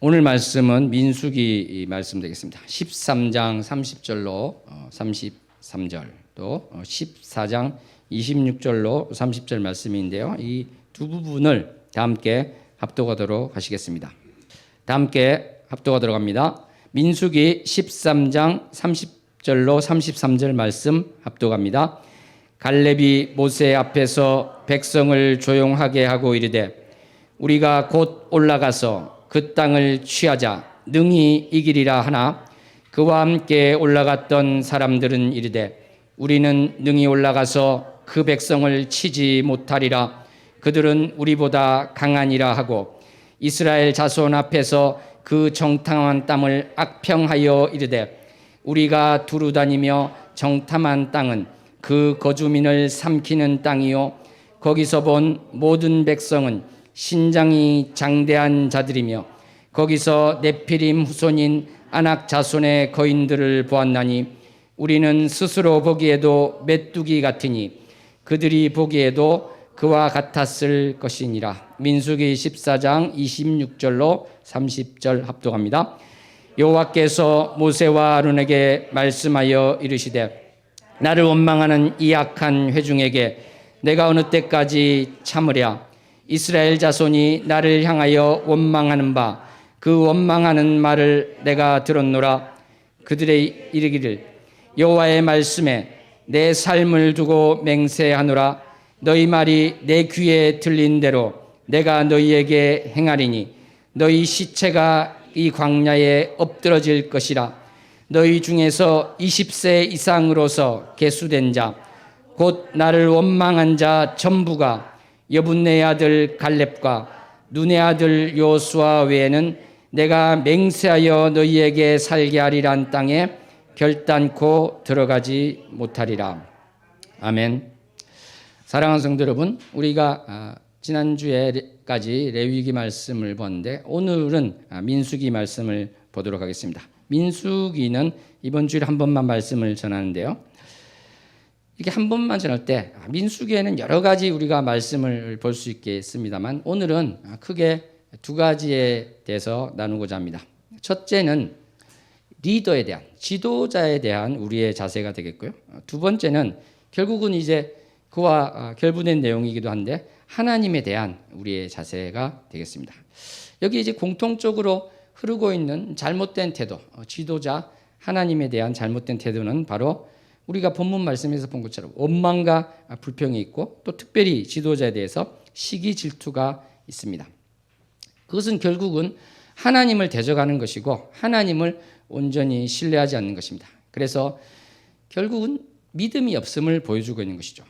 오늘 말씀은 민수기 말씀 되겠습니다. 13장 30절로 33절 또 14장 26절로 30절 말씀인데요. 이 두 부분을 다 함께 합독하도록 하시겠습니다. 다 함께 합독하도록 합니다. 민수기 13장 30절로 33절 말씀 합독합니다. 갈렙이 모세 앞에서 백성을 조용하게 하고 이르되 우리가 곧 올라가서 그 땅을 취하자 능히 이기리라 하나 그와 함께 올라갔던 사람들은 이르되 우리는 능히 올라가서 그 백성을 치지 못하리라. 그들은 우리보다 강하니라 하고 이스라엘 자손 앞에서 그 정탐한 땅을 악평하여 이르되 우리가 두루 다니며 정탐한 땅은 그 거주민을 삼키는 땅이요 거기서 본 모든 백성은 신장이 장대한 자들이며 거기서 네피림 후손인 아낙 자손의 거인들을 보았나니 우리는 스스로 보기에도 메뚜기 같으니 그들이 보기에도 그와 같았을 것이니라. 민수기 14장 26절로 30절 합독합니다. 여호와께서 모세와 아론에게 말씀하여 이르시되 나를 원망하는 이 악한 회중에게 내가 어느 때까지 참으랴. 이스라엘 자손이 나를 향하여 원망하는 바 그 원망하는 말을 내가 들었노라. 그들의 이르기를 여호와의 말씀에 내 삶을 두고 맹세하노라. 너희 말이 내 귀에 들린 대로 내가 너희에게 행하리니 너희 시체가 이 광야에 엎드러질 것이라. 너희 중에서 20세 이상으로서 계수된 자 곧 나를 원망한 자 전부가 여분네 아들 갈렙과 눈의 아들 요수아 외에는 내가 맹세하여 너희에게 살게 하리란 땅에 결단코 들어가지 못하리라. 아멘. 사랑하는 성도 여러분, 우리가 지난주에까지 레위기 말씀을 봤는데 오늘은 민수기 말씀을 보도록 하겠습니다. 민수기는 이번 주에 한 번만 말씀을 전하는데요. 이렇게 한 번만 전할 때 민수기에는 여러 가지 우리가 말씀을 볼 수 있겠습니다만 오늘은 크게 두 가지에 대해서 나누고자 합니다. 첫째는 리더에 대한, 지도자에 대한 우리의 자세가 되겠고요. 두 번째는 결국은 이제 그와 결부된 내용이기도 한데 하나님에 대한 우리의 자세가 되겠습니다. 여기 이제 공통적으로 흐르고 있는 잘못된 태도, 지도자 하나님에 대한 잘못된 태도는 바로 우리가 본문 말씀에서 본 것처럼 원망과 불평이 있고 또 특별히 지도자에 대해서 시기 질투가 있습니다. 그것은 결국은 하나님을 대적하는 것이고 하나님을 온전히 신뢰하지 않는 것입니다. 그래서 결국은 믿음이 없음을 보여주고 있는 것이죠.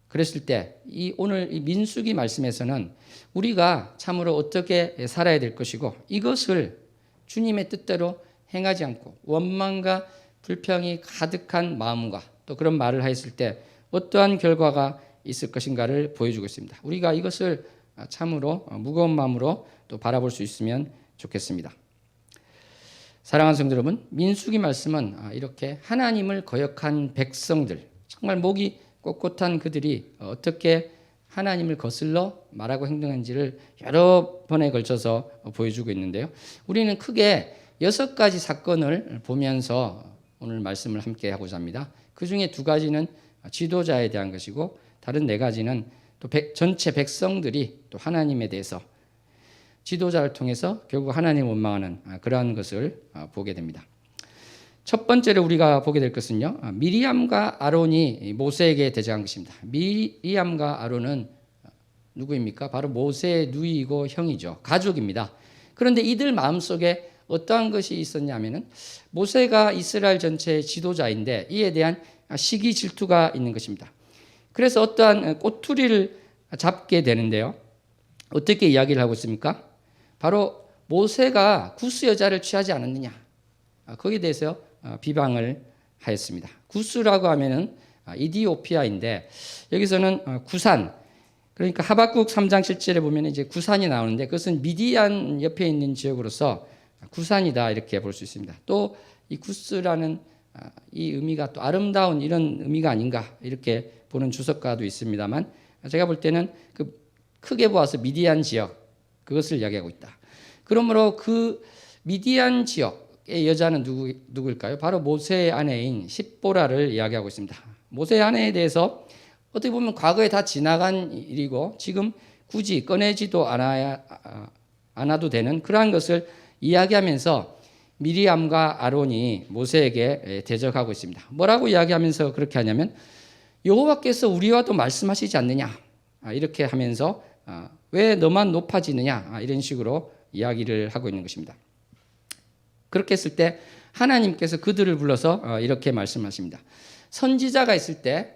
그랬을 때 오늘 이 민수기 말씀에서는 우리가 참으로 어떻게 살아야 될 것이고 이것을 주님의 뜻대로 행하지 않고 원망과 불평이 가득한 마음과 또 그런 말을 하였을 때 어떠한 결과가 있을 것인가를 보여주고 있습니다. 우리가 이것을 참으로 무거운 마음으로 또 바라볼 수 있으면 좋겠습니다. 사랑하는 성도 여러분, 민수기 말씀은 이렇게 하나님을 거역한 백성들, 정말 목이 꼿꼿한 그들이 어떻게 하나님을 거슬러 말하고 행동한지를 여러 번에 걸쳐서 보여주고 있는데요. 우리는 크게 6가지 사건을 보면서 오늘 말씀을 함께 하고자 합니다. 그 중에 2가지는 지도자에 대한 것이고 다른 4가지는 또 전체 백성들이 또 하나님에 대해서 지도자를 통해서 결국 하나님을 원망하는 그러한 것을 보게 됩니다. 첫 번째로 우리가 보게 될 것은요. 미리암과 아론이 모세에게 대적한 것입니다. 미리암과 아론은 누구입니까? 바로 모세의 누이이고 형이죠. 가족입니다. 그런데 이들 마음속에 어떠한 것이 있었냐면은 모세가 이스라엘 전체의 지도자인데 이에 대한 시기 질투가 있는 것입니다. 그래서 어떠한 꼬투리를 잡게 되는데요. 어떻게 이야기를 하고 있습니까? 바로 모세가 구스 여자를 취하지 않았느냐. 거기에 대해서 비방을 하였습니다. 구스라고 하면은 이디오피아인데 여기서는 구산, 그러니까 하박국 3장 7절에 보면 이제 구산이 나오는데 그것은 미디안 옆에 있는 지역으로서 구산이다 이렇게 볼 수 있습니다. 또 이 구스라는 이 의미가 또 아름다운 이런 의미가 아닌가 이렇게 보는 주석가도 있습니다만 제가 볼 때는 그 크게 보아서 미디안 지역 그것을 이야기하고 있다. 그러므로 그 미디안 지역의 여자는 누구일까요? 바로 모세의 아내인 십보라를 이야기하고 있습니다. 모세의 아내에 대해서 어떻게 보면 과거에 다 지나간 일이고 지금 굳이 꺼내지도 않아도 되는 그러한 것을 이야기하면서 미리암과 아론이 모세에게 대적하고 있습니다. 뭐라고 이야기하면서 그렇게 하냐면 여호와께서 우리와도 말씀하시지 않느냐 이렇게 하면서 왜 너만 높아지느냐 이런 식으로 이야기를 하고 있는 것입니다. 그렇게 했을 때 하나님께서 그들을 불러서 이렇게 말씀하십니다. 선지자가 있을 때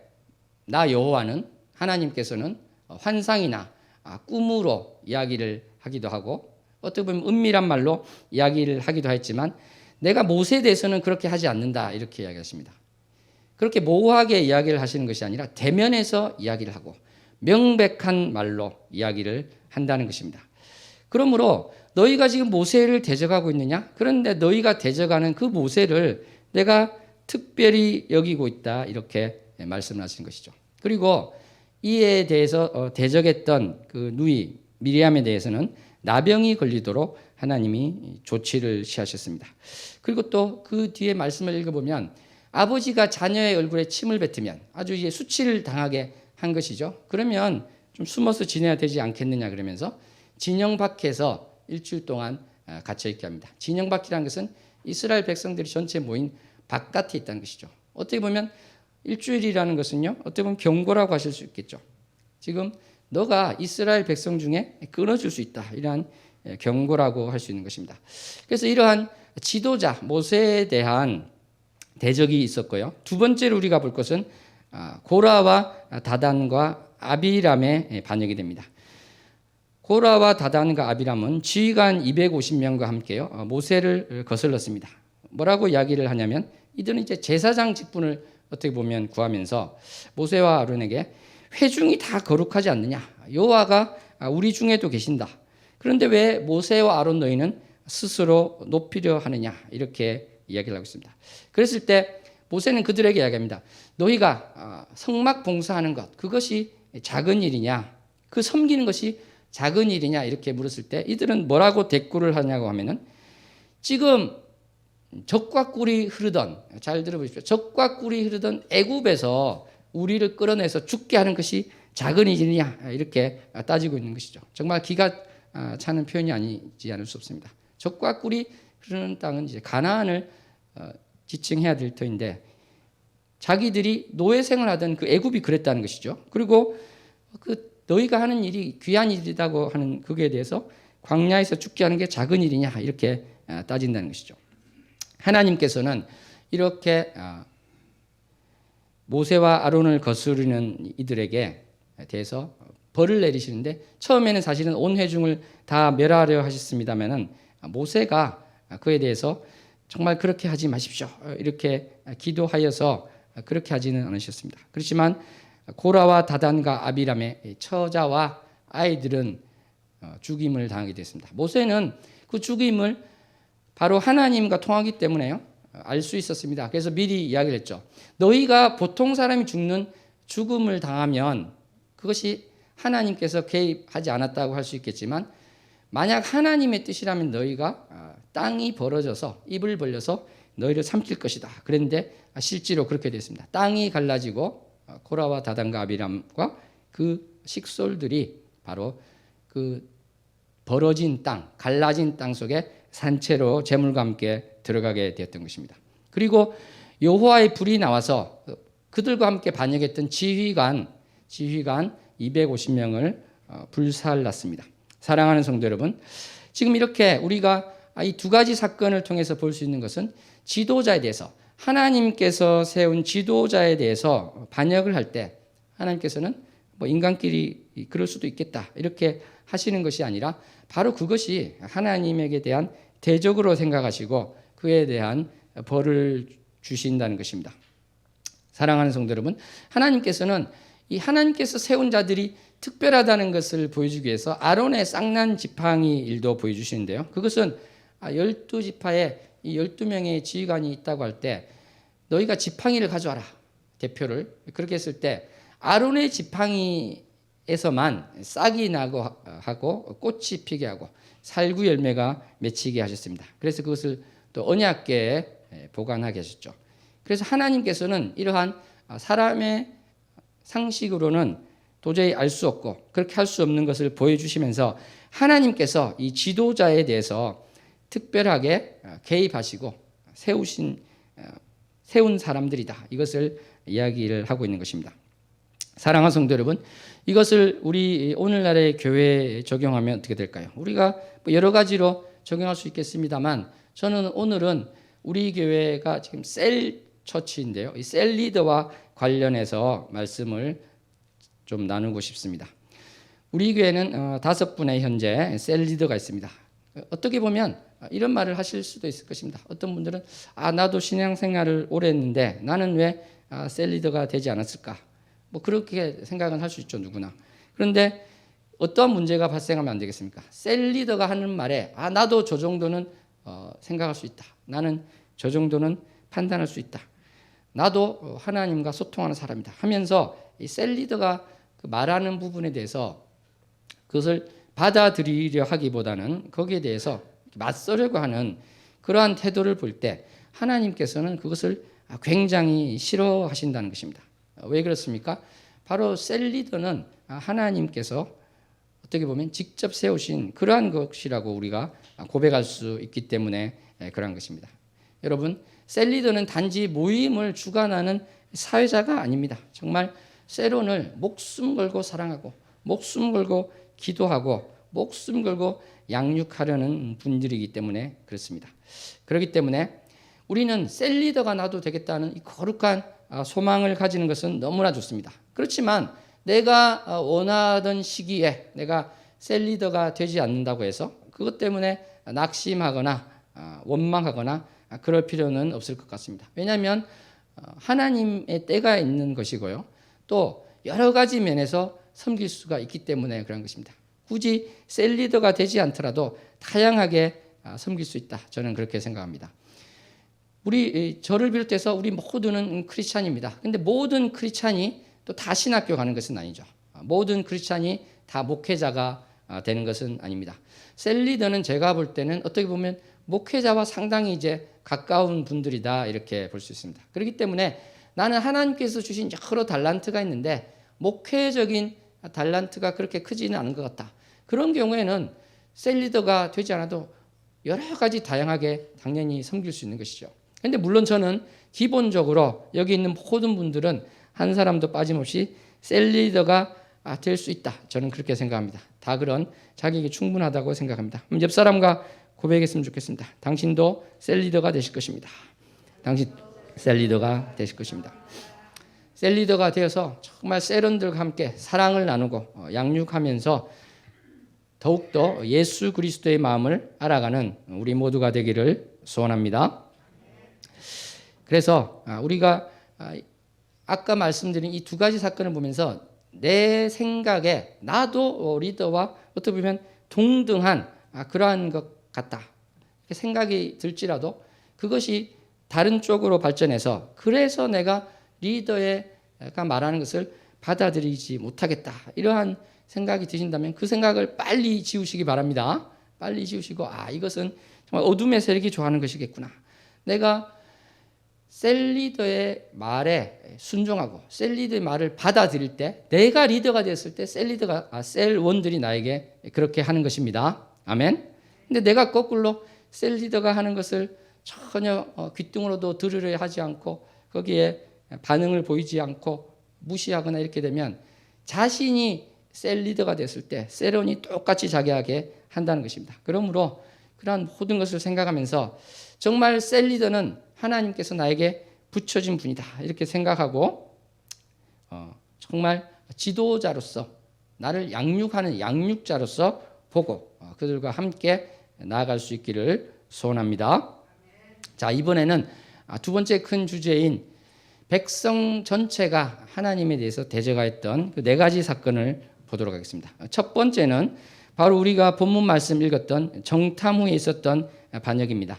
나 여호와는 하나님께서는 환상이나 꿈으로 이야기를 하기도 하고 어떻게 보면 은밀한 말로 이야기를 하기도 했지만 내가 모세에 대해서는 그렇게 하지 않는다 이렇게 이야기하십니다. 그렇게 모호하게 이야기를 하시는 것이 아니라 대면에서 이야기를 하고 명백한 말로 이야기를 한다는 것입니다. 그러므로 너희가 지금 모세를 대적하고 있느냐? 그런데 너희가 대적하는 그 모세를 내가 특별히 여기고 있다 이렇게 말씀을 하시는 것이죠. 그리고 이에 대해서 대적했던 그 누이 미리암에 대해서는 나병이 걸리도록 하나님이 조치를 취하셨습니다. 그리고 또 그 뒤에 말씀을 읽어보면 아버지가 자녀의 얼굴에 침을 뱉으면 아주 이제 수치를 당하게 한 것이죠. 그러면 좀 숨어서 지내야 되지 않겠느냐 그러면서 진영 밖에서 일주일 동안 갇혀 있게 합니다. 진영 밖이라는 것은 이스라엘 백성들이 전체 모인 바깥에 있다는 것이죠. 어떻게 보면 일주일이라는 것은요, 어떻게 보면 경고라고 하실 수 있겠죠. 지금 너가 이스라엘 백성 중에 끊어질 수 있다. 이러한 경고라고 할 수 있는 것입니다. 그래서 이러한 지도자 모세에 대한 대적이 있었고요. 두 번째로 우리가 볼 것은 고라와 다단과 아비람의 반역이 됩니다. 고라와 다단과 아비람은 지휘관 250명과 함께요 모세를 거슬렀습니다. 뭐라고 이야기를 하냐면 이들은 이제 제사장 직분을 어떻게 보면 구하면서 모세와 아론에게 회중이 다 거룩하지 않느냐? 여호와가 우리 중에도 계신다. 그런데 왜 모세와 아론 너희는 스스로 높이려 하느냐? 이렇게 이야기를 하고 있습니다. 그랬을 때 모세는 그들에게 이야기합니다. 너희가 성막 봉사하는 것 그것이 작은 일이냐? 그 섬기는 것이 작은 일이냐? 이렇게 물었을 때 이들은 뭐라고 대꾸를 하냐고 하면은 지금 적과 꿀이 흐르던 잘 들어보십시오. 적과 꿀이 흐르던 애굽에서 우리를 끌어내서 죽게 하는 것이 작은 일이냐 이렇게 따지고 있는 것이죠. 정말 기가 차는 표현이 아니지 않을 수 없습니다. 적과 꿀이 흐르는 땅은 이제 가나안을 지칭해야 될 터인데 자기들이 노예 생활하던 그 애굽이 그랬다는 것이죠. 그리고 그 너희가 하는 일이 귀한 일이라고 하는 그거에 대해서 광야에서 죽게 하는 게 작은 일이냐 이렇게 따진다는 것이죠. 하나님께서는 이렇게 모세와 아론을 거스르는 이들에게 대해서 벌을 내리시는데 처음에는 사실은 온 회중을 다 멸하려 하셨습니다만은 모세가 그에 대해서 정말 그렇게 하지 마십시오 이렇게 기도하여서 그렇게 하지는 않으셨습니다. 그렇지만 고라와 다단과 아비람의 처자와 아이들은 죽임을 당하게 됐습니다. 모세는 그 죽임을 바로 하나님과 통하기 때문에요 알 수 있었습니다. 그래서 미리 이야기를 했죠. 너희가 보통 사람이 죽는 죽음을 당하면 그것이 하나님께서 개입하지 않았다고 할 수 있겠지만 만약 하나님의 뜻이라면 너희가 땅이 벌어져서 입을 벌려서 너희를 삼킬 것이다. 그런데 실제로 그렇게 됐습니다. 땅이 갈라지고 고라와 다단과 아비람과 그 식솔들이 바로 그 벌어진 땅, 갈라진 땅 속에 산채로 재물과 함께 들어가게 되었던 것입니다. 그리고 여호와의 불이 나와서 그들과 함께 반역했던 지휘관 250명을 불살랐습니다. 사랑하는 성도 여러분, 지금 이렇게 우리가 이 두 가지 사건을 통해서 볼 수 있는 것은 지도자에 대해서 하나님께서 세운 지도자에 대해서 반역을 할 때 하나님께서는 뭐 인간끼리 그럴 수도 있겠다 이렇게 하시는 것이 아니라 바로 그것이 하나님에게 대한 대적으로 생각하시고 그에 대한 벌을 주신다는 것입니다. 사랑하는 성도 여러분, 하나님께서는 이 하나님께서 세운 자들이 특별하다는 것을 보여주기 위해서 아론의 쌍난 지팡이 일도 보여주시는데요. 그것은 12지파에 이 12명의 지휘관이 있다고 할 때 너희가 지팡이를 가져와라. 대표를. 그렇게 했을 때 아론의 지팡이를 에서만 싹이 나고 하고 꽃이 피게 하고 살구 열매가 맺히게 하셨습니다. 그래서 그것을 또 언약궤에 보관하게 하셨죠. 그래서 하나님께서는 이러한 사람의 상식으로는 도저히 알 수 없고 그렇게 할 수 없는 것을 보여주시면서 하나님께서 이 지도자에 대해서 특별하게 개입하시고 세운 사람들이다. 이것을 이야기를 하고 있는 것입니다. 사랑하는 성도 여러분, 이것을 우리 오늘날의 교회에 적용하면 어떻게 될까요? 우리가 여러 가지로 적용할 수 있겠습니다만 저는 오늘은 우리 교회가 지금 셀 처치인데요. 이 셀 리더와 관련해서 말씀을 좀 나누고 싶습니다. 우리 교회는 5분의 현재 셀 리더가 있습니다. 어떻게 보면 이런 말을 하실 수도 있을 것입니다. 어떤 분들은 나도 신앙생활을 오래 했는데 나는 왜 셀 리더가 되지 않았을까? 뭐 그렇게 생각은 할 수 있죠, 누구나. 그런데 어떠한 문제가 발생하면 안 되겠습니까? 셀 리더가 하는 말에 나도 저 정도는 생각할 수 있다. 나는 저 정도는 판단할 수 있다. 나도 하나님과 소통하는 사람이다 하면서 이 셀 리더가 말하는 부분에 대해서 그것을 받아들이려 하기보다는 거기에 대해서 맞서려고 하는 그러한 태도를 볼 때 하나님께서는 그것을 굉장히 싫어하신다는 것입니다. 왜 그렇습니까? 바로 셀 리더는 하나님께서 어떻게 보면 직접 세우신 그러한 것이라고 우리가 고백할 수 있기 때문에 그러한 것입니다. 여러분, 셀 리더는 단지 모임을 주관하는 사회자가 아닙니다. 정말 셀원을 목숨 걸고 사랑하고 목숨 걸고 기도하고 목숨 걸고 양육하려는 분들이기 때문에 그렇습니다. 그렇기 때문에 우리는 셀 리더가 나도 되겠다는 이 거룩한 소망을 가지는 것은 너무나 좋습니다. 그렇지만 내가 원하던 시기에 내가 셀 리더가 되지 않는다고 해서 그것 때문에 낙심하거나 원망하거나 그럴 필요는 없을 것 같습니다. 왜냐하면 하나님의 때가 있는 것이고요. 또 여러 가지 면에서 섬길 수가 있기 때문에 그런 것입니다. 굳이 셀 리더가 되지 않더라도 다양하게 섬길 수 있다. 저는 그렇게 생각합니다. 저를 비롯해서 우리 모두는 크리스찬입니다. 근데 모든 크리스찬이 또 다 신학교 가는 것은 아니죠. 모든 크리스찬이 다 목회자가 되는 것은 아닙니다. 셀 리더는 제가 볼 때는 어떻게 보면 목회자와 상당히 이제 가까운 분들이다 이렇게 볼 수 있습니다. 그렇기 때문에 나는 하나님께서 주신 여러 달란트가 있는데 목회적인 달란트가 그렇게 크지는 않은 것 같다. 그런 경우에는 셀 리더가 되지 않아도 여러 가지 다양하게 당연히 섬길 수 있는 것이죠. 그런데 물론 저는 기본적으로 여기 있는 모든 분들은 한 사람도 빠짐없이 셀 리더가 될 수 있다. 저는 그렇게 생각합니다. 다 그런 자격이 충분하다고 생각합니다. 그럼 옆 사람과 고백했으면 좋겠습니다. 당신도 셀 리더가 되실 것입니다. 당신 셀 리더가 되실 것입니다. 셀 리더가 되어서 정말 셀원들과 함께 사랑을 나누고 양육하면서 더욱더 예수 그리스도의 마음을 알아가는 우리 모두가 되기를 소원합니다. 그래서 우리가 아까 말씀드린 이 두 가지 사건을 보면서 내 생각에 나도 리더와 어떻게 보면 동등한 그러한 것 같다. 이렇게 생각이 들지라도 그것이 다른 쪽으로 발전해서 그래서 내가 리더가 말하는 것을 받아들이지 못하겠다. 이러한 생각이 드신다면 그 생각을 빨리 지우시기 바랍니다. 빨리 지우시고 이것은 정말 어둠의 세력이 좋아하는 것이겠구나. 내가 셀 리더의 말에 순종하고 셀 리더의 말을 받아들일 때 내가 리더가 됐을 때 셀 원들이 나에게 그렇게 하는 것입니다. 아멘. 근데 내가 거꾸로 셀 리더가 하는 것을 전혀 귓등으로도 들으려 하지 않고 거기에 반응을 보이지 않고 무시하거나 이렇게 되면 자신이 셀 리더가 됐을 때 셀원이 똑같이 자기에게 한다는 것입니다. 그러므로 그러한 모든 것을 생각하면서 정말 셀 리더는 하나님께서 나에게 붙여진 분이다 이렇게 생각하고 정말 지도자로서 나를 양육하는 양육자로서 보고 그들과 함께 나아갈 수 있기를 소원합니다. 자, 이번에는 두 번째 큰 주제인 백성 전체가 하나님에 대해서 대적하였던 그 네 가지 사건을 보도록 하겠습니다. 첫 번째는 바로 우리가 본문 말씀 읽었던 정탐 후에 있었던 반역입니다.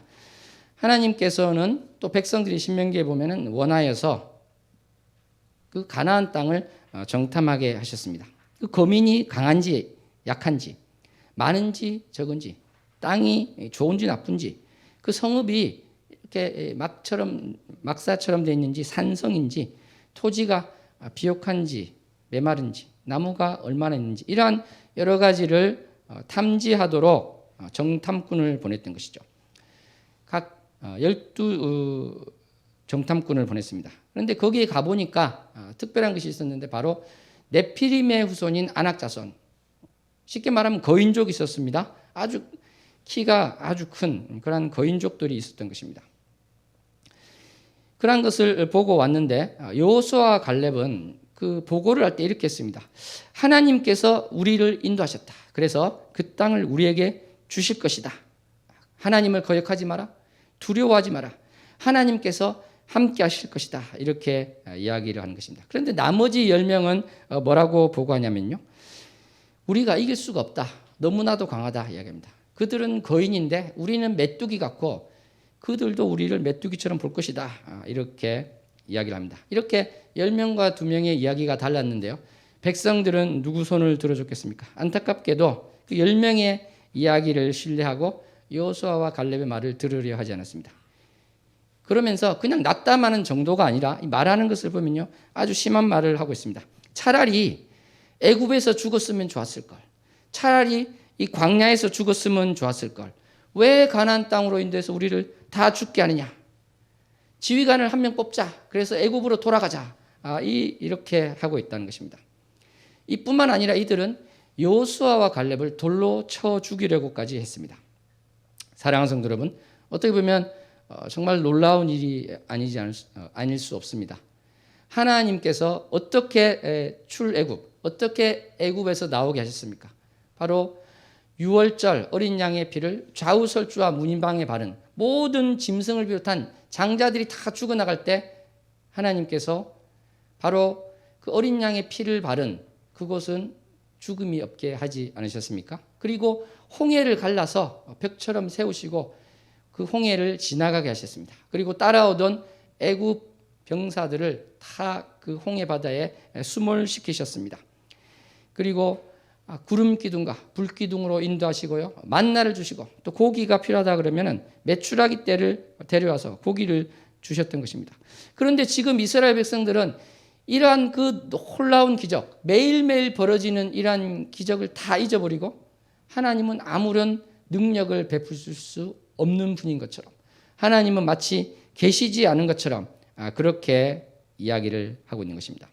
하나님께서는 또 백성들이 신명기에 보면은 원하여서 그 가나안 땅을 정탐하게 하셨습니다. 그 거민이 강한지 약한지, 많은지 적은지, 땅이 좋은지 나쁜지, 그 성읍이 이렇게 막사처럼 되어 있는지 산성인지, 토지가 비옥한지 메마른지, 나무가 얼마나 있는지, 이러한 여러 가지를 탐지하도록 정탐꾼을 보냈던 것이죠. 각 12 정탐꾼을 보냈습니다. 그런데 거기에 가보니까 특별한 것이 있었는데 바로 네피림의 후손인 아낙 자손, 쉽게 말하면 거인족이 있었습니다. 아주 키가 아주 큰 그런 거인족들이 있었던 것입니다. 그런 것을 보고 왔는데 여호수아와 갈렙은 그 보고를 할 때 이렇게 했습니다. 하나님께서 우리를 인도하셨다. 그래서 그 땅을 우리에게 주실 것이다. 하나님을 거역하지 마라. 두려워하지 마라. 하나님께서 함께 하실 것이다. 이렇게 이야기를 하는 것입니다. 그런데 나머지 10명은 뭐라고 보고하냐면요. 우리가 이길 수가 없다. 너무나도 강하다 이야기합니다. 그들은 거인인데 우리는 메뚜기 같고 그들도 우리를 메뚜기처럼 볼 것이다. 이렇게 이야기를 합니다. 이렇게 10명과 2명의 이야기가 달랐는데요. 백성들은 누구 손을 들어줬겠습니까? 안타깝게도 그 10명의 이야기를 신뢰하고 여호수아와 갈렙의 말을 들으려 하지 않았습니다. 그러면서 그냥 낙담하는 정도가 아니라 말하는 것을 보면요. 아주 심한 말을 하고 있습니다. 차라리 애굽에서 죽었으면 좋았을 걸. 차라리 이 광야에서 죽었으면 좋았을 걸. 왜 가나안 땅으로 인도해서 우리를 다 죽게 하느냐. 지휘관을 한 명 뽑자. 그래서 애굽으로 돌아가자. 이렇게 하고 있다는 것입니다. 이뿐만 아니라 이들은 여호수아와 갈렙을 돌로 쳐 죽이려고까지 했습니다. 사랑하는 성도 여러분, 어떻게 보면 정말 놀라운 일이 아닐 수 없습니다. 하나님께서 어떻게 출애굽, 어떻게 애굽에서 나오게 하셨습니까? 바로 유월절 어린 양의 피를 좌우설주와 문인방에 바른 모든 짐승을 비롯한 장자들이 다 죽어나갈 때 하나님께서 바로 그 어린 양의 피를 바른 그곳은 죽음이 없게 하지 않으셨습니까? 그리고 홍해를 갈라서 벽처럼 세우시고 그 홍해를 지나가게 하셨습니다. 그리고 따라오던 애굽 병사들을 다 그 홍해 바다에 수몰시키셨습니다. 그리고 구름 기둥과 불 기둥으로 인도하시고요. 만나를 주시고 또 고기가 필요하다 그러면은 메추라기 떼를 데려와서 고기를 주셨던 것입니다. 그런데 지금 이스라엘 백성들은 이러한 그 놀라운 기적, 매일매일 벌어지는 이러한 기적을 다 잊어버리고 하나님은 아무런 능력을 베푸실 수 없는 분인 것처럼, 하나님은 마치 계시지 않은 것처럼 그렇게 이야기를 하고 있는 것입니다.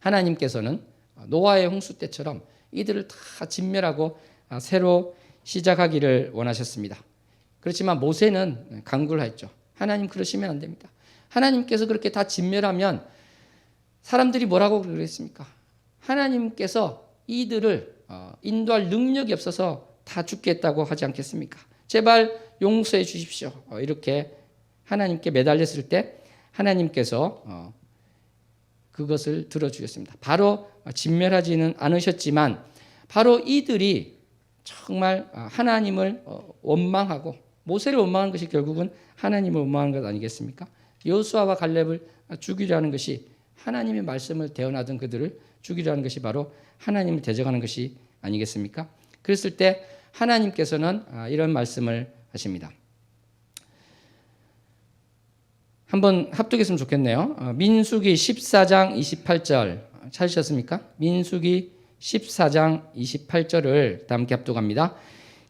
하나님께서는 노아의 홍수 때처럼 이들을 다 진멸하고 새로 시작하기를 원하셨습니다. 그렇지만 모세는 간구를 했죠. 하나님 그러시면 안 됩니다. 하나님께서 그렇게 다 진멸하면 사람들이 뭐라고 그랬습니까? 하나님께서 이들을 인도할 능력이 없어서 다 죽겠다고 하지 않겠습니까? 제발 용서해 주십시오. 이렇게 하나님께 매달렸을 때 하나님께서 그것을 들어주셨습니다. 바로 진멸하지는 않으셨지만 바로 이들이 정말 하나님을 원망하고 모세를 원망한 것이 결국은 하나님을 원망한 것 아니겠습니까? 여호수아와 갈렙을 죽이려는 것이 하나님의 말씀을 대언하던 그들을 죽이려는 것이 바로 하나님을 대적하는 것이 아니겠습니까? 그랬을 때 하나님께서는 이런 말씀을 하십니다. 한번 합독했으면 좋겠네요. 민수기 14장 28절 찾으셨습니까? 민수기 14장 28절을 다 함께 합독합니다.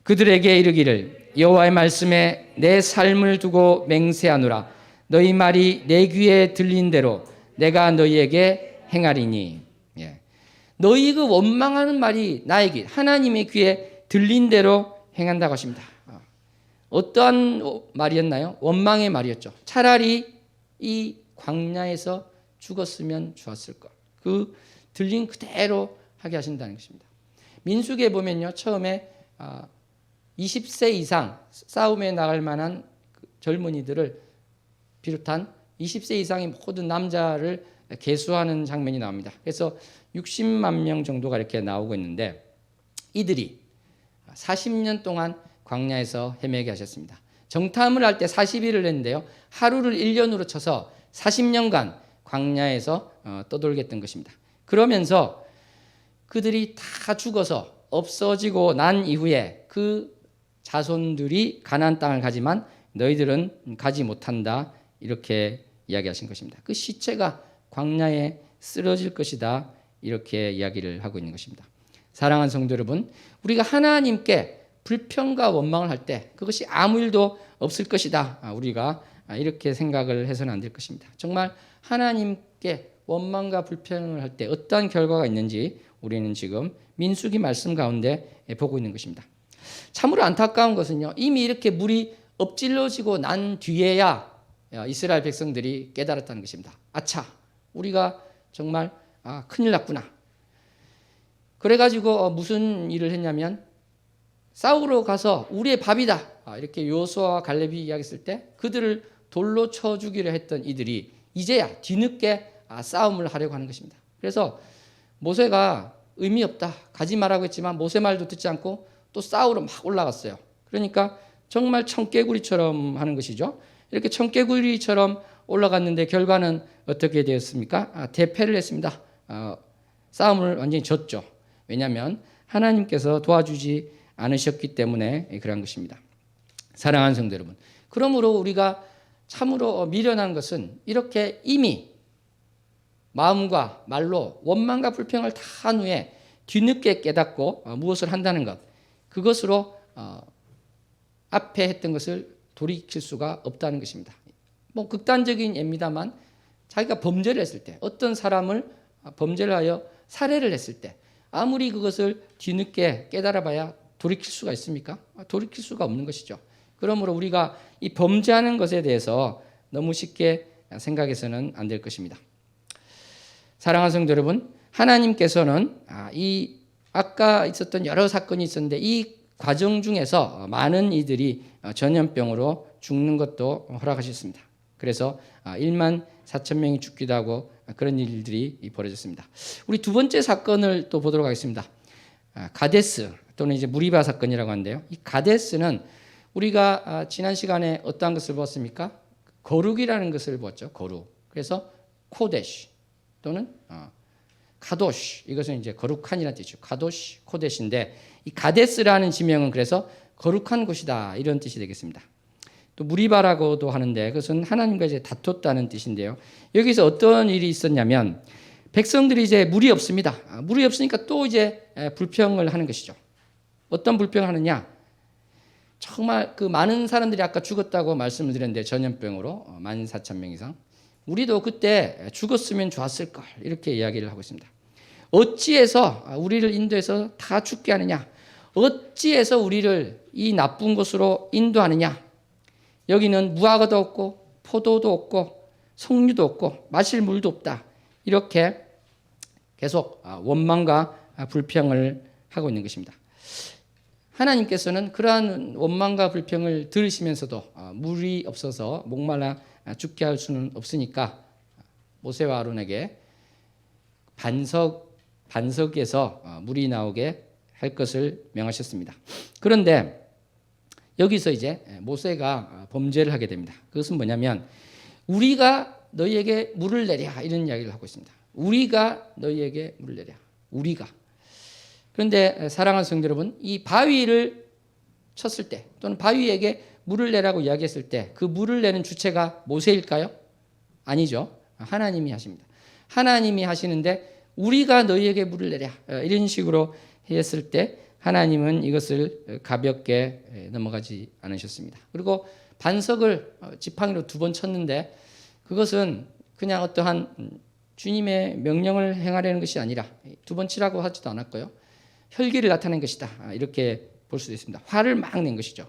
그들에게 이르기를 여호와의 말씀에 내 삶을 두고 맹세하노라. 너희 말이 내 귀에 들린 대로 내가 너희에게 행하리니. 예. 너희 그 원망하는 말이 나에게 하나님의 귀에 들린 대로 행한다고 하십니다. 어떠한 말이었나요? 원망의 말이었죠. 차라리 이 광야에서 죽었으면 좋았을 것. 그 들린 그대로 하게 하신다는 것입니다. 민수기에 보면요. 처음에 20세 이상 싸움에 나갈 만한 젊은이들을 비롯한 20세 이상의 모든 남자를 계수하는 장면이 나옵니다. 그래서 60만 명 정도가 이렇게 나오고 있는데 이들이 40년 동안 광야에서 헤매게 하셨습니다. 정탐을 할 때 40일을 했는데요. 하루를 1년으로 쳐서 40년간 광야에서 떠돌게 했던 것입니다. 그러면서 그들이 다 죽어서 없어지고 난 이후에 그 자손들이 가나안 땅을 가지만 너희들은 가지 못한다, 이렇게 이야기하신 것입니다. 그 시체가 광야에 쓰러질 것이다, 이렇게 이야기를 하고 있는 것입니다. 사랑하는 성도 여러분, 우리가 하나님께 불평과 원망을 할 때 그것이 아무 일도 없을 것이다, 우리가 이렇게 생각을 해서는 안 될 것입니다. 정말 하나님께 원망과 불평을 할 때 어떠한 결과가 있는지 우리는 지금 민수기 말씀 가운데 보고 있는 것입니다. 참으로 안타까운 것은요, 이미 이렇게 물이 엎질러지고 난 뒤에야 이스라엘 백성들이 깨달았다는 것입니다. 아차, 우리가 정말 큰일 났구나. 그래가지고 무슨 일을 했냐면 싸우러 가서 우리의 밥이다, 이렇게 여호수아와 갈렙이 이야기했을 때 그들을 돌로 쳐 죽이려 했던 이들이 이제야 뒤늦게 싸움을 하려고 하는 것입니다. 그래서 모세가 의미 없다, 가지 말라고 했지만 모세 말도 듣지 않고 또 싸우러 막 올라갔어요. 그러니까 정말 청개구리처럼 하는 것이죠. 이렇게 청개구리처럼 올라갔는데 결과는 어떻게 되었습니까? 대패를 했습니다. 싸움을 완전히 졌죠. 왜냐하면 하나님께서 도와주지 않으셨기 때문에 그런 것입니다. 사랑하는 성도 여러분, 그러므로 우리가 참으로 미련한 것은 이렇게 이미 마음과 말로 원망과 불평을 다 한 후에 뒤늦게 깨닫고 무엇을 한다는 것, 그것으로 앞에 했던 것을 돌이킬 수가 없다는 것입니다. 뭐 극단적인 예입니다만 자기가 범죄를 했을 때, 어떤 사람을 범죄를 하여 살해를 했을 때 아무리 그것을 뒤늦게 깨달아봐야 돌이킬 수가 있습니까? 돌이킬 수가 없는 것이죠. 그러므로 우리가 이 범죄하는 것에 대해서 너무 쉽게 생각해서는 안 될 것입니다. 사랑하는 성도 여러분, 하나님께서는 이 아까 있었던 여러 사건이 있었는데 이 과정 중에서 많은 이들이 전염병으로 죽는 것도 허락하셨습니다. 그래서 1만 4천 명이 죽기도 하고 그런 일들이 벌어졌습니다. 우리 두 번째 사건을 또 보도록 하겠습니다. 가데스 또는 이제 무리바 사건이라고 하는데요. 이 가데스는 우리가 지난 시간에 어떠한 것을 보았습니까? 거룩이라는 것을 보았죠. 거룩. 그래서 코데시 또는 카도시, 이것은 이제 거룩한이라는 뜻이죠. 카도시, 코데시인데 이 가데스라는 지명은 그래서 거룩한 곳이다, 이런 뜻이 되겠습니다. 또 무리바라고도 하는데 그것은 하나님과 이제 다퉜다는 뜻인데요. 여기서 어떤 일이 있었냐면 백성들이 이제 물이 없습니다. 물이 없으니까 또 이제 불평을 하는 것이죠. 어떤 불평을 하느냐? 정말 그 많은 사람들이 아까 죽었다고 말씀을 드렸는데 전염병으로 14,000명 이상. 우리도 그때 죽었으면 좋았을 걸, 이렇게 이야기를 하고 있습니다. 어찌해서 우리를 인도해서 다 죽게 하느냐? 어찌해서 우리를 이 나쁜 곳으로 인도하느냐? 여기는 무화과도 없고 포도도 없고 석류도 없고 마실 물도 없다. 이렇게 계속 원망과 불평을 하고 있는 것입니다. 하나님께서는 그러한 원망과 불평을 들으시면서도 물이 없어서 목말라 죽게 할 수는 없으니까 모세와 아론에게 반석에서 물이 나오게 할 것을 명하셨습니다. 그런데 여기서 이제 모세가 범죄를 하게 됩니다. 그것은 뭐냐면 우리가 너희에게 물을 내랴, 이런 이야기를 하고 있습니다. 우리가 너희에게 물을 내랴. 우리가. 그런데 사랑하는 성도 여러분, 이 바위를 쳤을 때 또는 바위에게 물을 내라고 이야기했을 때 그 물을 내는 주체가 모세일까요? 아니죠. 하나님이 하십니다. 하나님이 하시는데 우리가 너희에게 물을 내랴, 이런 식으로 했을 때 하나님은 이것을 가볍게 넘어가지 않으셨습니다. 그리고 반석을 지팡이로 2번 쳤는데 그것은 그냥 어떠한 주님의 명령을 행하려는 것이 아니라 2번 치라고 하지도 않았고요. 혈기를 나타낸 것이다, 이렇게 볼 수도 있습니다. 화를 막 낸 것이죠.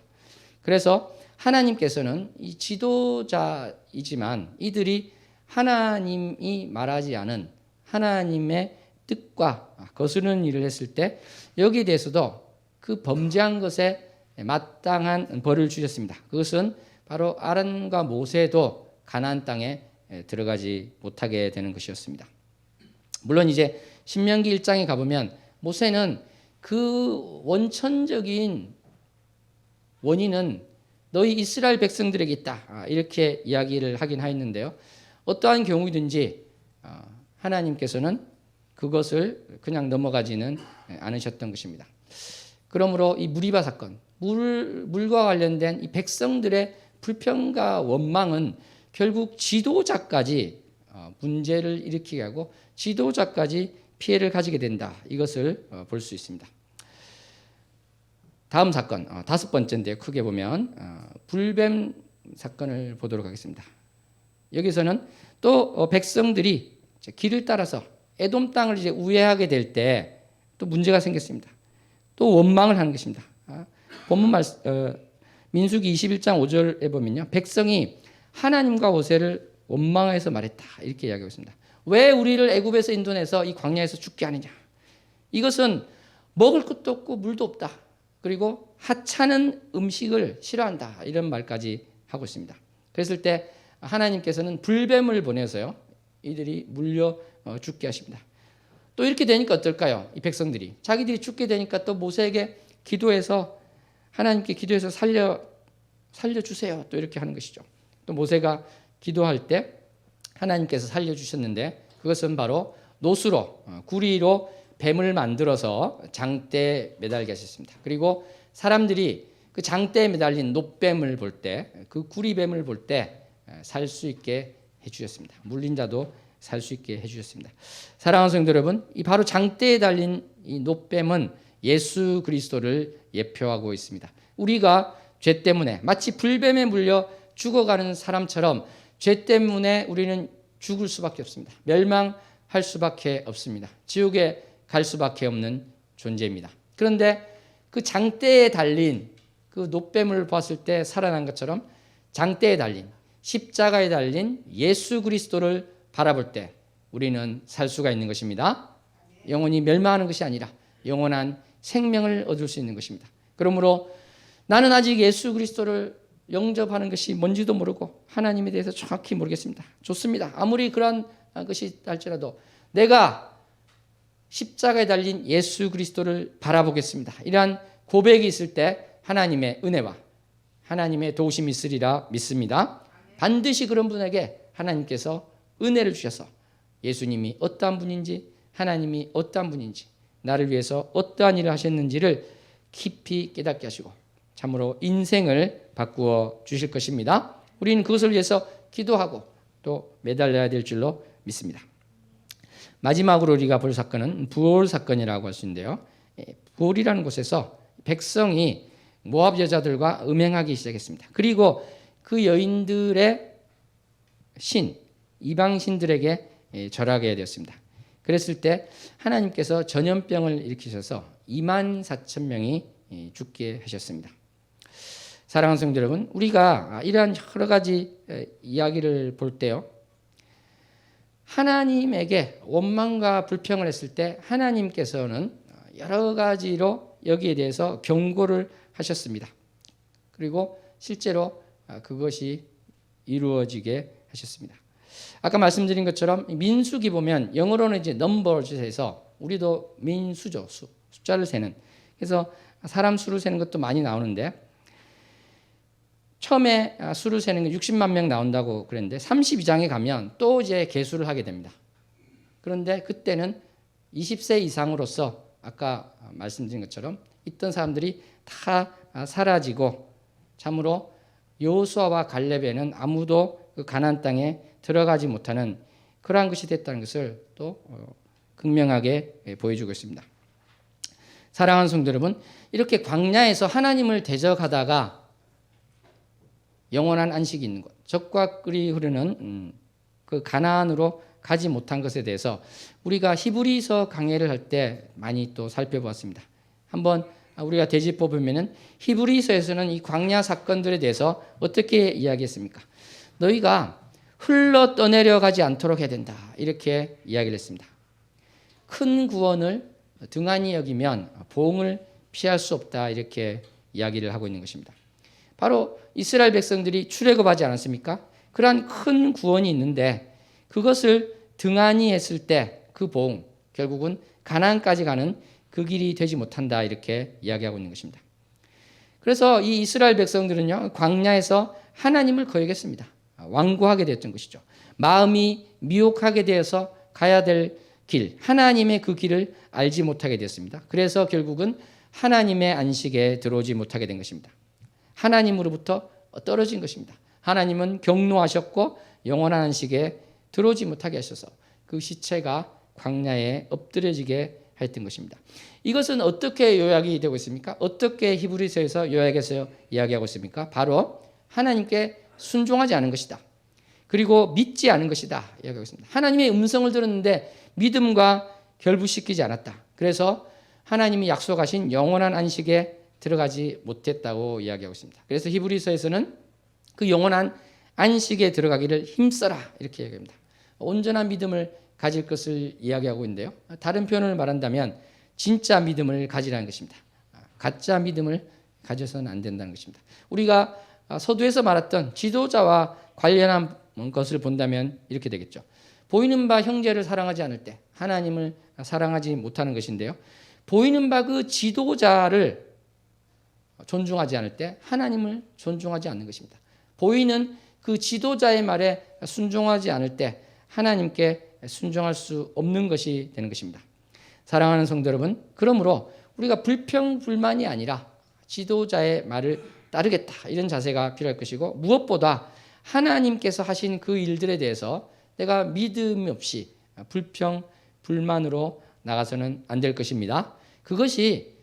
그래서 하나님께서는 이 지도자이지만 이들이 하나님이 말하지 않은 하나님의 뜻과 거스르는 일을 했을 때 여기에 대해서도 그 범죄한 것에 마땅한 벌을 주셨습니다. 그것은 바로 아론과 모세도 가나안 땅에 들어가지 못하게 되는 것이었습니다. 물론 이제 신명기 1장에 가보면 모세는 그 원천적인 원인은 너희 이스라엘 백성들에게 있다, 이렇게 이야기를 하긴 하였는데요. 어떠한 경우든지 하나님께서는 그것을 그냥 넘어가지는 않으셨던 것입니다. 그러므로 이 무리바 사건, 물과 관련된 이 백성들의 불평과 원망은 결국 지도자까지 문제를 일으키게 하고 지도자까지 피해를 가지게 된다. 이것을 볼 수 있습니다. 다음 사건, 다섯 번째인데 크게 보면 불뱀 사건을 보도록 하겠습니다. 여기서는 또 백성들이 길을 따라서 에돔 땅을 이제 우회하게 될 때 또 문제가 생겼습니다. 또 원망을 하는 것입니다. 본문 민수기 21장 5절에 보면요, 백성이 하나님과 모세를 원망해서 말했다 이렇게 이야기하고 있습니다. 왜 우리를 애굽에서 인도내서 이 광야에서 죽게 하느냐? 이것은 먹을 것도 없고 물도 없다. 그리고 하찮은 음식을 싫어한다. 이런 말까지 하고 있습니다. 그랬을 때 하나님께서는 불뱀을 보내서요, 이들이 물려 죽게 하십니다. 또 이렇게 되니까 어떨까요? 이 백성들이 자기들이 죽게 되니까 또 모세에게 기도해서 하나님께 기도해서 살려주세요. 또 이렇게 하는 것이죠. 또 모세가 기도할 때 하나님께서 살려주셨는데 그것은 바로 노수로, 구리로 뱀을 만들어서 장대에 매달게 하셨습니다. 그리고 사람들이 그 장대에 매달린 놋뱀을 볼 때, 그 구리뱀을 볼 때 살 수 있게 해주셨습니다. 물린 자도 살 수 있게 해주셨습니다. 사랑하는 성도 여러분, 이 바로 장대에 달린 이 놋뱀은 예수 그리스도를 예표하고 있습니다. 우리가 죄 때문에 마치 불뱀에 물려 죽어가는 사람처럼 죄 때문에 우리는 죽을 수밖에 없습니다. 멸망할 수밖에 없습니다. 지옥에 갈 수밖에 없는 존재입니다. 그런데 그 장대에 달린 그 놋뱀을 봤을 때 살아난 것처럼 장대에 달린, 십자가에 달린 예수 그리스도를 바라볼 때 우리는 살 수가 있는 것입니다. 영원히 멸망하는 것이 아니라 영원한 생명을 얻을 수 있는 것입니다. 그러므로 나는 아직 예수 그리스도를 영접하는 것이 뭔지도 모르고 하나님에 대해서 정확히 모르겠습니다. 좋습니다. 아무리 그런 것이 할지라도 내가 십자가에 달린 예수 그리스도를 바라보겠습니다. 이러한 고백이 있을 때 하나님의 은혜와 하나님의 도우심이 있으리라 믿습니다. 반드시 그런 분에게 하나님께서 은혜를 주셔서 예수님이 어떠한 분인지, 하나님이 어떠한 분인지, 나를 위해서 어떠한 일을 하셨는지를 깊이 깨닫게 하시고 참으로 인생을 바꾸어 주실 것입니다. 우리는 그것을 위해서 기도하고 또 매달려야 될 줄로 믿습니다. 마지막으로 우리가 볼 사건은 부올 사건이라고 할 수 있는데요. 부올이라는 곳에서 백성이 모압 여자들과 음행하기 시작했습니다. 그리고 그 여인들의 신, 이방 신들에게 절하게 되었습니다. 그랬을 때 하나님께서 전염병을 일으키셔서 24,000명이 죽게 하셨습니다. 사랑하는 성도 여러분, 우리가 이러한 여러 가지 이야기를 볼 때요, 하나님에게 원망과 불평을 했을 때 하나님께서는 여러 가지로 여기에 대해서 경고를 하셨습니다. 그리고 실제로 그것이 이루어지게 하셨습니다. 아까 말씀드린 것처럼 민수기 보면 영어로는 이제 넘버즈에서 우리도 민수죠, 숫자를 세는. 그래서 사람 수를 세는 것도 많이 나오는데 처음에 수를 세는 게 60만 명 나온다고 그랬는데 32장에 가면 또 이제 계수를 하게 됩니다. 그런데 그때는 20세 이상으로서 아까 말씀드린 것처럼 있던 사람들이 다 사라지고 참으로 여호수아와 갈렙에는 아무도 그 가나안 땅에 들어가지 못하는 그러한 것이 됐다는 것을 또 극명하게 보여주고 있습니다. 사랑하는 성도 여러분, 이렇게 광야에서 하나님을 대적하다가 영원한 안식이 있는 것, 젖과 꿀이 흐르는 그 가나안으로 가지 못한 것에 대해서 우리가 히브리서 강해를 할 때 많이 또 살펴보았습니다. 한번 우리가 되짚어 보면은 히브리서에서는 이 광야 사건들에 대해서 어떻게 이야기했습니까? 너희가 흘러 떠내려 가지 않도록 해야 된다. 이렇게 이야기를 했습니다. 큰 구원을 등한히 여기면 보응을 피할 수 없다. 이렇게 이야기를 하고 있는 것입니다. 바로 이스라엘 백성들이 출애굽하지 않았습니까? 그러한 큰 구원이 있는데 그것을 등한히 했을 때 그 보응, 결국은 가나안까지 가는 그 길이 되지 못한다. 이렇게 이야기하고 있는 것입니다. 그래서 이 이스라엘 백성들은요, 광야에서 하나님을 거역했습니다. 완고하게 되었던 것이죠. 마음이 미혹하게 되어서 가야 될 길, 하나님의 그 길을 알지 못하게 되었습니다. 그래서 결국은 하나님의 안식에 들어오지 못하게 된 것입니다. 하나님으로부터 떨어진 것입니다. 하나님은 경노하셨고 영원한 안식에 들어오지 못하게 하셔서 그 시체가 광야에 엎드려지게 했던 것입니다. 이것은 어떻게 요약이 되고 있습니까? 어떻게 히브리서에서 요약해서 이야기하고 있습니까? 바로 하나님께 순종하지 않은 것이다. 그리고 믿지 않은 것이다. 이야기하고 있습니다. 하나님의 음성을 들었는데 믿음과 결부시키지 않았다. 그래서 하나님이 약속하신 영원한 안식에 들어가지 못했다고 이야기하고 있습니다. 그래서 히브리서에서는 그 영원한 안식에 들어가기를 힘써라 이렇게 이야기합니다. 온전한 믿음을 가질 것을 이야기하고 있는데요. 다른 표현을 말한다면 진짜 믿음을 가지라는 것입니다. 가짜 믿음을 가져서는 안 된다는 것입니다. 우리가 서두에서 말했던 지도자와 관련한 것을 본다면 이렇게 되겠죠. 보이는 바 형제를 사랑하지 않을 때 하나님을 사랑하지 못하는 것인데요. 보이는 바 그 지도자를 존중하지 않을 때 하나님을 존중하지 않는 것입니다. 보이는 그 지도자의 말에 순종하지 않을 때 하나님께 순종할 수 없는 것이 되는 것입니다. 사랑하는 성도 여러분, 그러므로 우리가 불평불만이 아니라 지도자의 말을 따르겠다 이런 자세가 필요할 것이고 무엇보다 하나님께서 하신 그 일들에 대해서 내가 믿음 없이 불평불만으로 나가서는 안 될 것입니다. 그것이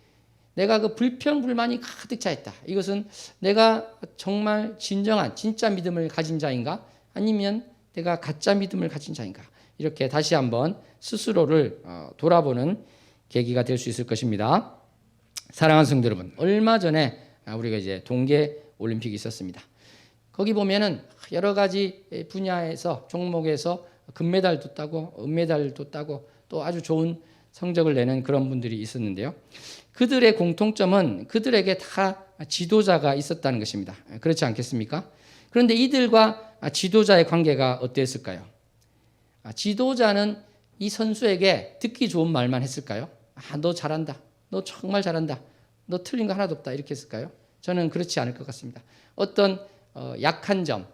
내가 그 불평불만이 가득 차 있다. 이것은 내가 정말 진정한 진짜 믿음을 가진 자인가? 아니면 내가 가짜 믿음을 가진 자인가? 이렇게 다시 한번 스스로를 돌아보는 계기가 될 수 있을 것입니다. 사랑하는 성도 여러분, 얼마 전에 우리가 이제 동계 올림픽이 있었습니다. 거기 보면은 여러 가지 분야에서 종목에서 금메달도 따고 은메달도 따고 또 아주 좋은 성적을 내는 그런 분들이 있었는데요. 그들의 공통점은 그들에게 다 지도자가 있었다는 것입니다. 그렇지 않겠습니까? 그런데 이들과 지도자의 관계가 어땠을까요? 지도자는 이 선수에게 듣기 좋은 말만 했을까요? 너 잘한다. 너 정말 잘한다. 너 틀린 거 하나도 없다. 이렇게 했을까요? 저는 그렇지 않을 것 같습니다. 어떤 약한 점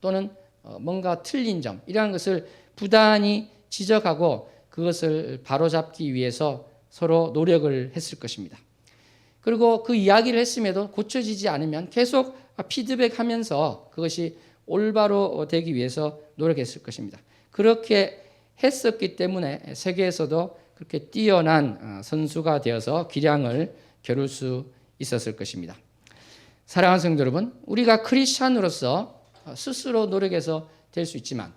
또는 뭔가 틀린 점 이러한 것을 부단히 지적하고 그것을 바로잡기 위해서 서로 노력을 했을 것입니다. 그리고 그 이야기를 했음에도 고쳐지지 않으면 계속 피드백하면서 그것이 올바로 되기 위해서 노력했을 것입니다. 그렇게 했었기 때문에 세계에서도 그렇게 뛰어난 선수가 되어서 기량을 겨룰 수 있었을 것입니다. 사랑하는 성도 여러분, 우리가 크리스찬으로서 스스로 노력해서 될 수 있지만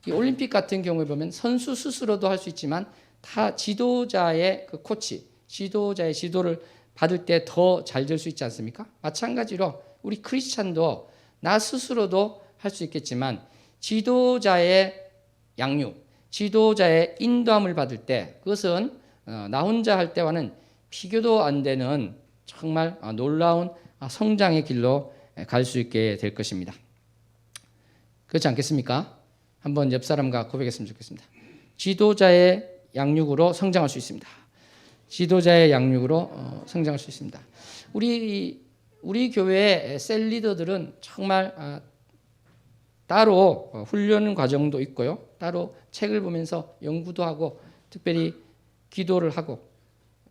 이 올림픽 같은 경우에 보면 선수 스스로도 할 수 있지만 다 지도자의 그 코치, 지도자의 지도를 받을 때 더 잘 될 수 있지 않습니까? 마찬가지로 우리 크리스찬도 나 스스로도 할 수 있겠지만 지도자의 양육, 지도자의 인도함을 받을 때 그것은 나 혼자 할 때와는 비교도 안 되는 정말 놀라운 성장의 길로 갈 수 있게 될 것입니다. 그렇지 않겠습니까? 한번 옆 사람과 고백했으면 좋겠습니다. 지도자의 양육으로 성장할 수 있습니다. 지도자의 양육으로 성장할 수 있습니다. 우리 교회의 셀 리더들은 정말 따로 훈련 과정도 있고요. 따로 책을 보면서 연구도 하고 특별히 기도를 하고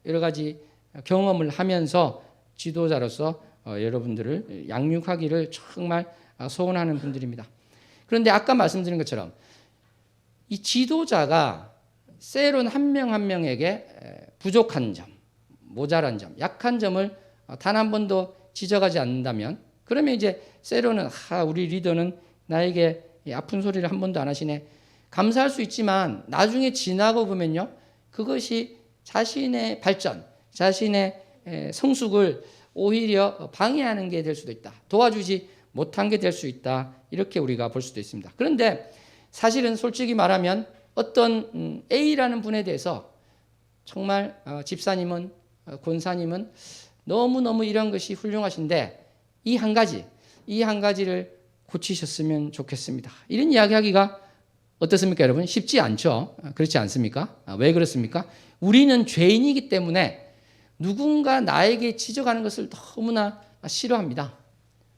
여러 가지 경험을 하면서 지도자로서 여러분들을 양육하기를 정말 소원하는 분들입니다. 그런데 아까 말씀드린 것처럼 이 지도자가 셀원 한 명 한 명에게 부족한 점, 모자란 점, 약한 점을 단 한 번도 지적하지 않는다면 그러면 이제 셀원은 우리 리더는 나에게 아픈 소리를 한 번도 안 하시네. 감사할 수 있지만 나중에 지나고 보면요. 그것이 자신의 발전, 자신의 성숙을 오히려 방해하는 게 될 수도 있다. 도와주지 못한 게 될 수 있다. 이렇게 우리가 볼 수도 있습니다. 그런데 사실은 솔직히 말하면 어떤 A라는 분에 대해서 정말 집사님은 권사님은 너무너무 이런 것이 훌륭하신데 이 한 가지를 고치셨으면 좋겠습니다. 이런 이야기하기가 어떻습니까, 여러분? 쉽지 않죠. 그렇지 않습니까? 왜 그렇습니까? 우리는 죄인이기 때문에 누군가 나에게 지적하는 것을 너무나 싫어합니다.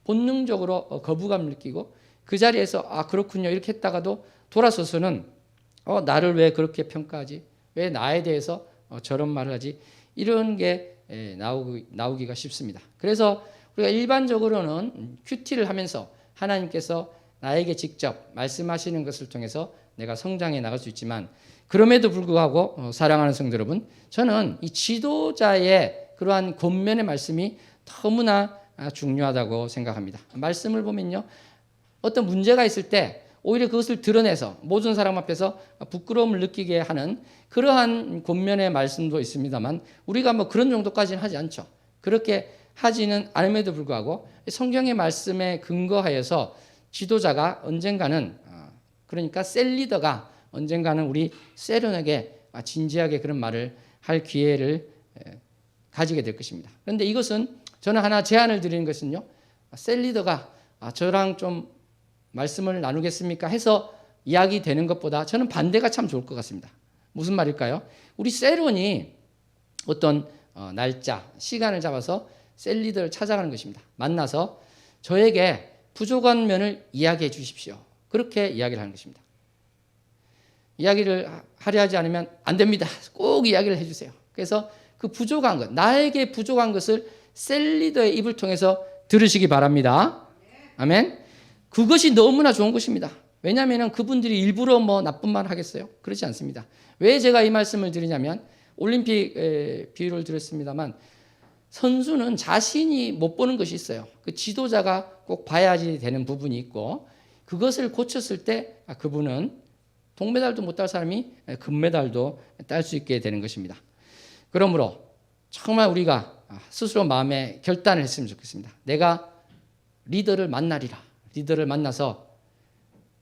본능적으로 거부감을 느끼고 그 자리에서 그렇군요 이렇게 했다가도 돌아서서는 나를 왜 그렇게 평가하지? 왜 나에 대해서 저런 말을 하지? 이런 게 나오기가 쉽습니다. 그래서 우리가 일반적으로는 큐티를 하면서 하나님께서 나에게 직접 말씀하시는 것을 통해서 내가 성장해 나갈 수 있지만, 그럼에도 불구하고 사랑하는 성도 여러분, 저는 이 지도자의 그러한 권면의 말씀이 너무나 중요하다고 생각합니다. 말씀을 보면요, 어떤 문제가 있을 때 오히려 그것을 드러내서 모든 사람 앞에서 부끄러움을 느끼게 하는 그러한 권면의 말씀도 있습니다만, 우리가 뭐 그런 정도까지는 하지 않죠. 그렇게 하지는 않음에도 불구하고 성경의 말씀에 근거하여서 지도자가 언젠가는, 그러니까 셀리더가 언젠가는 우리 세련에게 진지하게 그런 말을 할 기회를 가지게 될 것입니다. 그런데 이것은 저는 하나 제안을 드리는 것은요, 셀리더가 저랑 좀 말씀을 나누겠습니까 해서 이야기되는 것보다 저는 반대가 참 좋을 것 같습니다. 무슨 말일까요? 우리 세론이 어떤 날짜, 시간을 잡아서 셀리더를 찾아가는 것입니다. 만나서 저에게 부족한 면을 이야기해 주십시오. 그렇게 이야기를 하는 것입니다. 이야기를 하려 하지 않으면 안 됩니다. 꼭 이야기를 해주세요. 그래서 그 부족한 것, 나에게 부족한 것을 셀리더의 입을 통해서 들으시기 바랍니다. 아멘. 그것이 너무나 좋은 것입니다. 왜냐하면 그분들이 일부러 뭐 나쁜 말 하겠어요? 그렇지 않습니다. 왜 제가 이 말씀을 드리냐면, 올림픽 비유를 들었습니다만, 선수는 자신이 못 보는 것이 있어요. 그 지도자가 꼭 봐야지 되는 부분이 있고, 그것을 고쳤을 때 그분은 동메달도 못 딸 사람이 금메달도 딸 수 있게 되는 것입니다. 그러므로 정말 우리가 스스로 마음에 결단을 했으면 좋겠습니다. 내가 리더를 만나리라. 리더를 만나서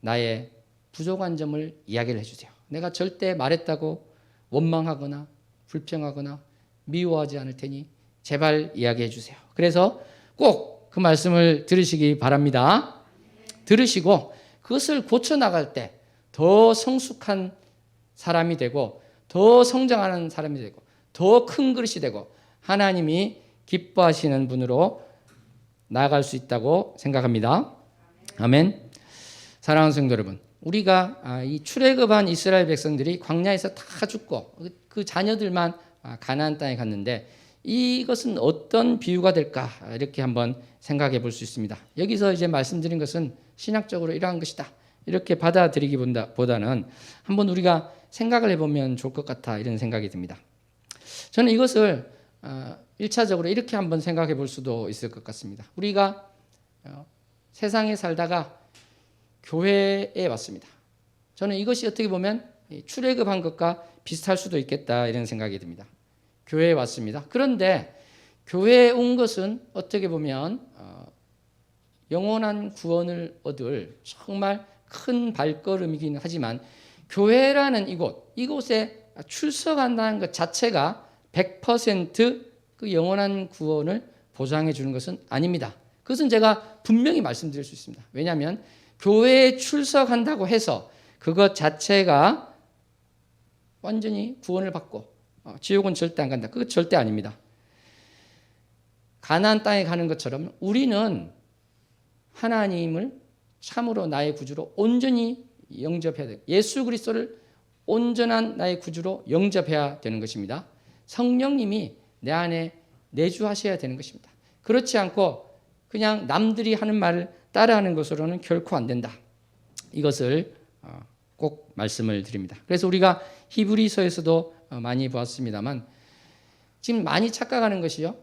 나의 부족한 점을 이야기를 해주세요. 내가 절대 말했다고 원망하거나 불평하거나 미워하지 않을 테니 제발 이야기해 주세요. 그래서 꼭 그 말씀을 들으시기 바랍니다. 들으시고 그것을 고쳐나갈 때 더 성숙한 사람이 되고, 더 성장하는 사람이 되고, 더 큰 그릇이 되고, 하나님이 기뻐하시는 분으로 나아갈 수 있다고 생각합니다. 아멘. 사랑하는 성도 여러분, 우리가 이 출애굽한 이스라엘 백성들이 광야에서 다 죽고 그 자녀들만 가나안 땅에 갔는데, 이것은 어떤 비유가 될까, 이렇게 한번 생각해 볼 수 있습니다. 여기서 이제 말씀드린 것은 신학적으로 이러한 것이다, 이렇게 받아들이기보다는 한번 우리가 생각을 해보면 좋을 것 같아, 이런 생각이 듭니다. 저는 이것을 1차적으로 이렇게 한번 생각해 볼 수도 있을 것 같습니다. 우리가 세상에 살다가 교회에 왔습니다. 저는 이것이 어떻게 보면 출애굽한 것과 비슷할 수도 있겠다, 이런 생각이 듭니다. 교회에 왔습니다. 그런데 교회에 온 것은 어떻게 보면 영원한 구원을 얻을 정말 큰 발걸음이긴 하지만, 교회라는 이곳에 출석한다는 것 자체가 100% 그 영원한 구원을 보장해 주는 것은 아닙니다. 그것은 제가 분명히 말씀드릴 수 있습니다. 왜냐하면 교회에 출석한다고 해서 그것 자체가 완전히 구원을 받고 지옥은 절대 안 간다, 그것 절대 아닙니다. 가나안 땅에 가는 것처럼 우리는 하나님을 참으로 나의 구주로 온전히 영접해야 돼요. 예수 그리스도를 온전한 나의 구주로 영접해야 되는 것입니다. 성령님이 내 안에 내주하셔야 되는 것입니다. 그렇지 않고 그냥 남들이 하는 말을 따라하는 것으로는 결코 안 된다. 이것을 꼭 말씀을 드립니다. 그래서 우리가 히브리서에서도 많이 보았습니다만, 지금 많이 착각하는 것이요,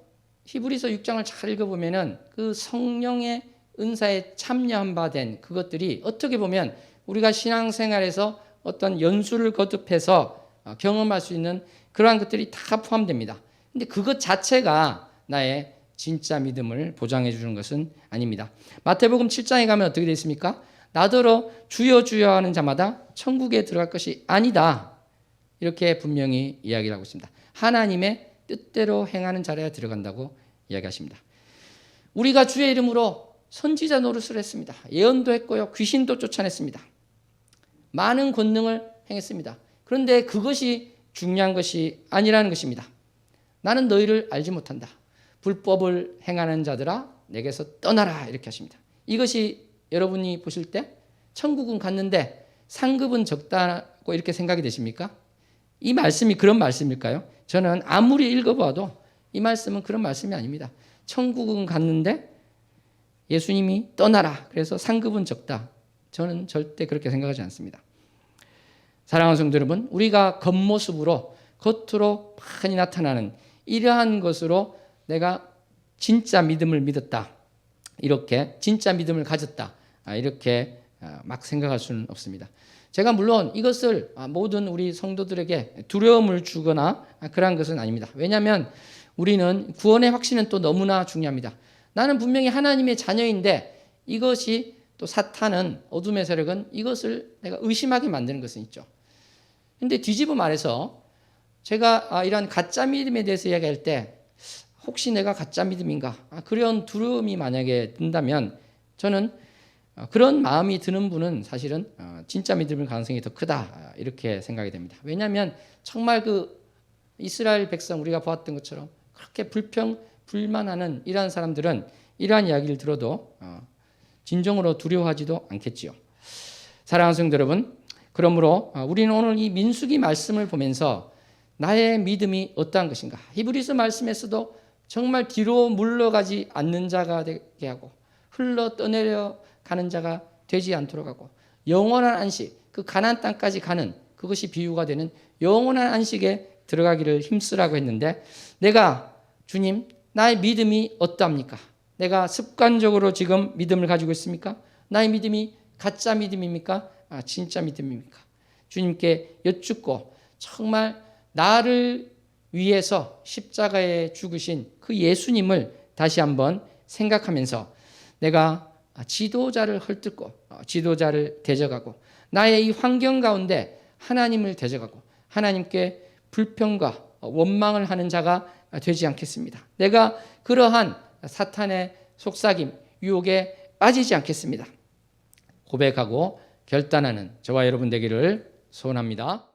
히브리서 6장을 잘 읽어보면은 그 성령의 은사에 참여한 바 된 그것들이 어떻게 보면 우리가 신앙생활에서 어떤 연수를 거듭해서 경험할 수 있는 그러한 것들이 다 포함됩니다. 근데 그것 자체가 나의 진짜 믿음을 보장해 주는 것은 아닙니다. 마태복음 7장에 가면 어떻게 되어 있습니까? 나더러 주여 주여 하는 자마다 천국에 들어갈 것이 아니다, 이렇게 분명히 이야기를 하고 있습니다. 하나님의 뜻대로 행하는 자라야 들어간다고 이야기하십니다. 우리가 주의 이름으로 선지자 노릇을 했습니다. 예언도 했고요, 귀신도 쫓아냈습니다. 많은 권능을 행했습니다. 그런데 그것이 중요한 것이 아니라는 것입니다. 나는 너희를 알지 못한다. 불법을 행하는 자들아 내게서 떠나라, 이렇게 하십니다. 이것이 여러분이 보실 때 천국은 갔는데 상급은 적다고 이렇게 생각이 되십니까? 이 말씀이 그런 말씀일까요? 저는 아무리 읽어봐도 이 말씀은 그런 말씀이 아닙니다. 천국은 갔는데 예수님이 떠나라. 그래서 상급은 적다. 저는 절대 그렇게 생각하지 않습니다. 사랑하는 성도 여러분, 우리가 겉모습으로 겉으로 많이 나타나는 이러한 것으로 내가 진짜 믿음을 믿었다. 이렇게 진짜 믿음을 가졌다. 이렇게 막 생각할 수는 없습니다. 제가 물론 이것을 모든 우리 성도들에게 두려움을 주거나 그러한 것은 아닙니다. 왜냐하면 우리는 구원의 확신은 또 너무나 중요합니다. 나는 분명히 하나님의 자녀인데 이것이 또 사탄은 어둠의 세력은 이것을 내가 의심하게 만드는 것은 있죠. 그런데 뒤집어 말해서 제가 이런 가짜 믿음에 대해서 이야기할 때 혹시 내가 가짜 믿음인가? 그런 두려움이 만약에 든다면 저는 그런 마음이 드는 분은 사실은 진짜 믿음의 가능성이 더 크다 이렇게 생각이 됩니다. 왜냐하면 정말 그 이스라엘 백성 우리가 보았던 것처럼 그렇게 불만하는 이러한 사람들은 이러한 이야기를 들어도 진정으로 두려워하지도 않겠지요. 사랑하는 성도 여러분, 그러므로 우리는 오늘 이 민수기 말씀을 보면서 나의 믿음이 어떠한 것인가? 히브리서 말씀에서도 정말 뒤로 물러가지 않는 자가 되게 하고 흘러 떠내려 가는 자가 되지 않도록 하고 영원한 안식, 그 가나안 땅까지 가는 그것이 비유가 되는 영원한 안식에 들어가기를 힘쓰라고 했는데 내가 주님 나의 믿음이 어떠합니까? 내가 습관적으로 지금 믿음을 가지고 있습니까? 나의 믿음이 가짜 믿음입니까? 진짜 믿음입니까? 주님께 여쭙고 정말 나를 위해서 십자가에 죽으신 그 예수님을 다시 한번 생각하면서 내가 지도자를 헐뜯고 지도자를 대적하고 나의 이 환경 가운데 하나님을 대적하고 하나님께 불평과 원망을 하는 자가 되지 않겠습니다. 내가 그러한 사탄의 속삭임, 유혹에 빠지지 않겠습니다. 고백하고 결단하는 저와 여러분 되기를 소원합니다.